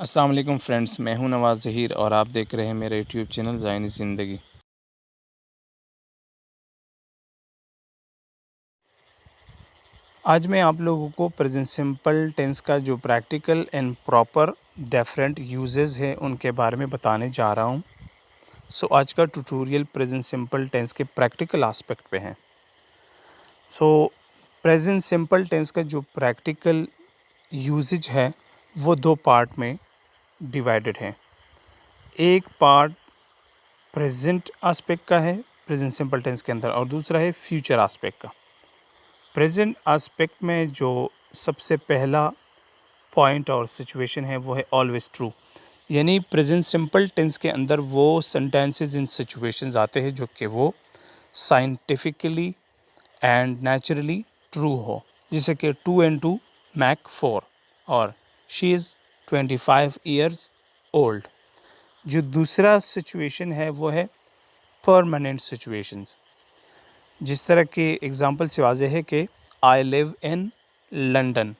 अस्सलाम वालेकुम फ्रेंड्स, मैं हूं नवाज़ ज़हीर और आप देख रहे हैं मेरा यूट्यूब चैनल ज़ायनी ज़िंदगी। आज मैं आप लोगों को प्रेजेंट सिंपल टेंस का जो practical and proper different uses है उनके बारे में बताने जा रहा हूं। आज का ट्यूटोरियल प्रेजेंट सिंपल टेंस के प्रैक्टिकल एस्पेक्ट पे है। प्रेजेंट सिंपल टेंस का जो प्रैक्टिकल यूजेज है वो दो पार्ट में डिवाइडेड है। एक पार्ट प्रेजेंट एस्पेक्ट का है प्रेजेंट सिंपल टेंस के अंदर, और दूसरा है फ्यूचर एस्पेक्ट का। प्रेजेंट एस्पेक्ट में जो सबसे पहला पॉइंट और सिचुएशन है वो है ऑलवेज ट्रू, यानी प्रेजेंट सिंपल टेंस के अंदर वो सेंटेंसेस इन सिचुएशंस आते हैं जो कि वो साइंटिफिकली एंड नेचुरली ट्रू हो, जैसे कि 2 and 2 make 4 और शी इज़ 25 years ओल्ड। जो दूसरा सिचुएशन है वो है परमानेंट सिचुएशंस, जिस तरह के एग्ज़ाम्पल से वाज़ेह है कि आई लिव इन लंदन,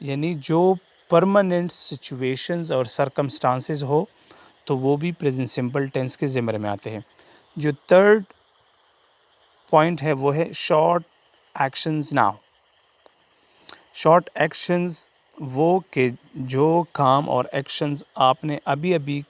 यानी जो परमानेंट सिचुएशंस और सरकमस्टांसेस हो तो वो भी प्रेजेंट सिंपल टेंस के ज़िम्मे में आते हैं। जो थर्ड पॉइंट है वो है short actions now. Short actions वो कि जो काम और एक्शंस आपने अभी अभी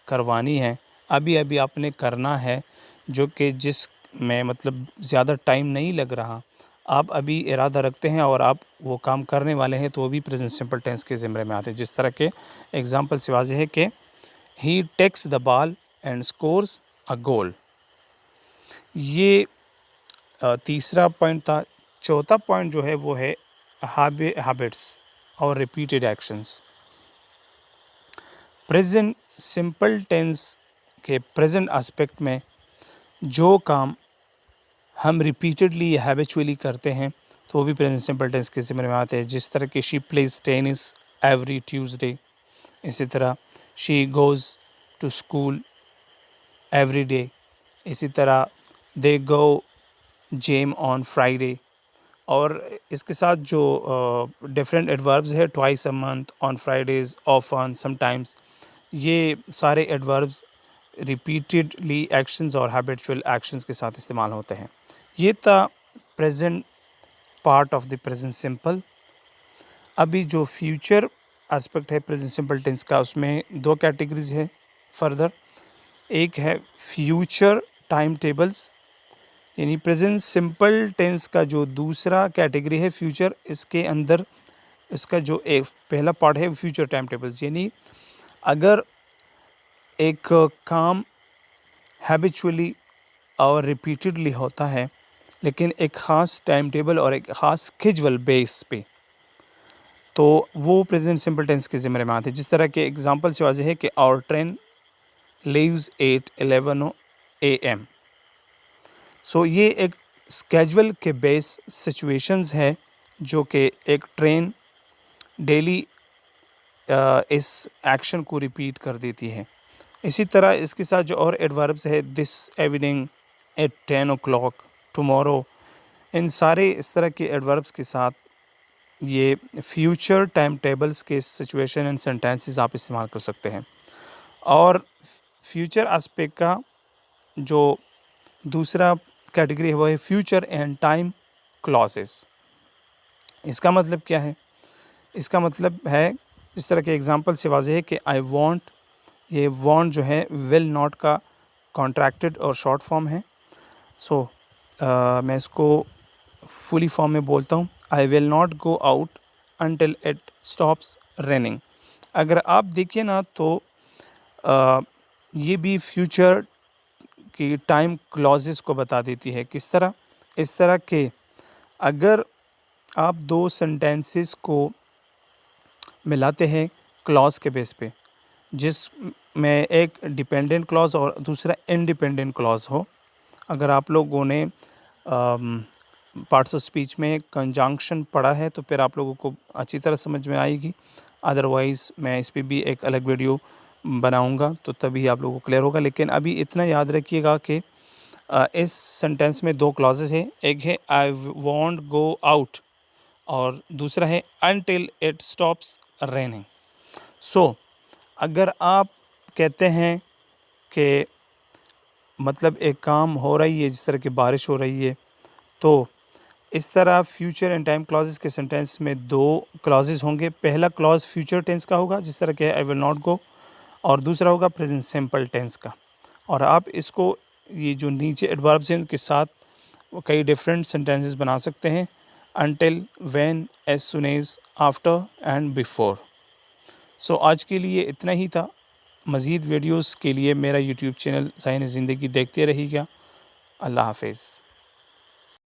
करवानी है, अभी अभी आपने करना है, जो कि जिस में मतलब ज़्यादा टाइम नहीं लग रहा, आप अभी इरादा रखते हैं और आप वो काम करने वाले हैं, तो वो भी प्रेजेंट सिंपल टेंस के ज़िम्मे में आते हैं। जिस तरह के एग्जांपल से वाज़ेह है कि he takes the ball and scores a goal. ये तीसरा पॉइंट था। चौथा पॉइंट जो है वो है हैबिट्स और repeated actions. Present simple tense के प्रेजेंट एस्पेक्ट में जो काम हम रिपीटेडली या हैबिचुअली करते हैं तो वो भी प्रेजेंट सिंपल टेंस के ज़िम्मे में आते हैं। जिस तरह कि she plays tennis every Tuesday, इसी तरह she goes to school every day, इसी तरह they go gym on Friday. और इसके साथ जो डिफरेंट एडवर्ब्स है, twice a month, on Fridays, often, sometimes, ये सारे एडवर्ब्स रिपीटेडली एक्शंस और हैबिचुअल एक्शंस के साथ इस्तेमाल होते हैं। ये था present part of the present simple. अभी जो फ्यूचर एस्पेक्ट है प्रेजेंट सिंपल टेंस का, उसमें दो कैटेगरीज है फर्दर। एक है फ्यूचर टाइम टेबल्स, यानी प्रेजेंट सिंपल टेंस का जो दूसरा कैटेगरी है फ्यूचर, इसके अंदर इसका जो एक पहला पार्ट है फ्यूचर टाइम टेबल्स, यानी अगर एक काम हैबिचुअली और रिपीटेडली होता है लेकिन एक ख़ास टाइम टेबल और एक ख़ास स्केड्यूल बेस पे, तो वो प्रेजेंट सिंपल टेंस के ज़िम्मे में आते हैं। जिस तरह के एग्जांपल से वाज़ेह है कि our train leaves at 11 AM। ये एक स्केड्यूल के बेस सिचुएशंस है जो कि एक ट्रेन डेली इस एक्शन को रिपीट कर देती है। इसी तरह इसके साथ जो और एडवर्ब्स है, this evening, at 10 o'clock, tomorrow, इन सारे इस तरह के एडवर्ब्स के साथ ये फ्यूचर टाइम टेबल्स के सिचुएशन एंड सेंटेंसेस आप इस्तेमाल कर सकते हैं। और फ्यूचर एस्पेक्ट का जो दूसरा कैटेगरी है वो है फ्यूचर एंड टाइम क्लॉजेस। इसका मतलब क्या है? इसका मतलब है, इस तरह के एग्जांपल से वाज़ेह है कि आई वांट, ये वांट जो है विल नॉट का कॉन्ट्रैक्टेड और शॉर्ट फॉर्म है। मैं इसको फुली फॉर्म में बोलता हूँ, I will not go out until it stops raining. अगर आप देखिए ना तो ये भी फ्यूचर की टाइम क्लॉजेस को बता देती है। किस तरह? इस तरह के अगर आप दो सेंटेंसेस को मिलाते हैं क्लॉज के बेस पे, जिसमें एक डिपेंडेंट क्लॉज और दूसरा इंडिपेंडेंट क्लॉज हो, अगर आप लोगों ने पार्ट्स ऑफ स्पीच में कंजंक्शन पढ़ा है तो फिर आप लोगों को अच्छी तरह समझ में आएगी। अदरवाइज़ मैं इस पे भी एक अलग वीडियो बनाऊंगा तो तभी आप लोगों को क्लियर होगा। लेकिन अभी इतना याद रखिएगा कि इस सेंटेंस में दो क्लॉजेस हैं। एक है आई वॉन्ट गो आउट और दूसरा है अनटिल इट स्टॉप्स रेनिंग। अगर आप कहते हैं कि मतलब एक काम हो रही है, जिस तरह की बारिश हो रही है, तो इस तरह फ्यूचर एंड टाइम क्लॉजेस के सेंटेंस में 2 क्लॉजेस होंगे। पहला क्लॉज फ्यूचर टेंस का होगा, जिस तरह के आई विल नॉट गो, और दूसरा होगा प्रेजेंट सिंपल टेंस का। और आप इसको ये जो नीचे एडवर्ब्स हैं उनके साथ वो कई डिफरेंट सेंटेंसेस बना सकते हैं, until, when, as soon as, after and before. So आज के लिए इतना ही था। मज़ीद वीडियोस के लिए मेरा यूट्यूब चैनल ज़ाहिन ज़िंदगी देखते रहिएगा। अल्लाह हाफ़िज़।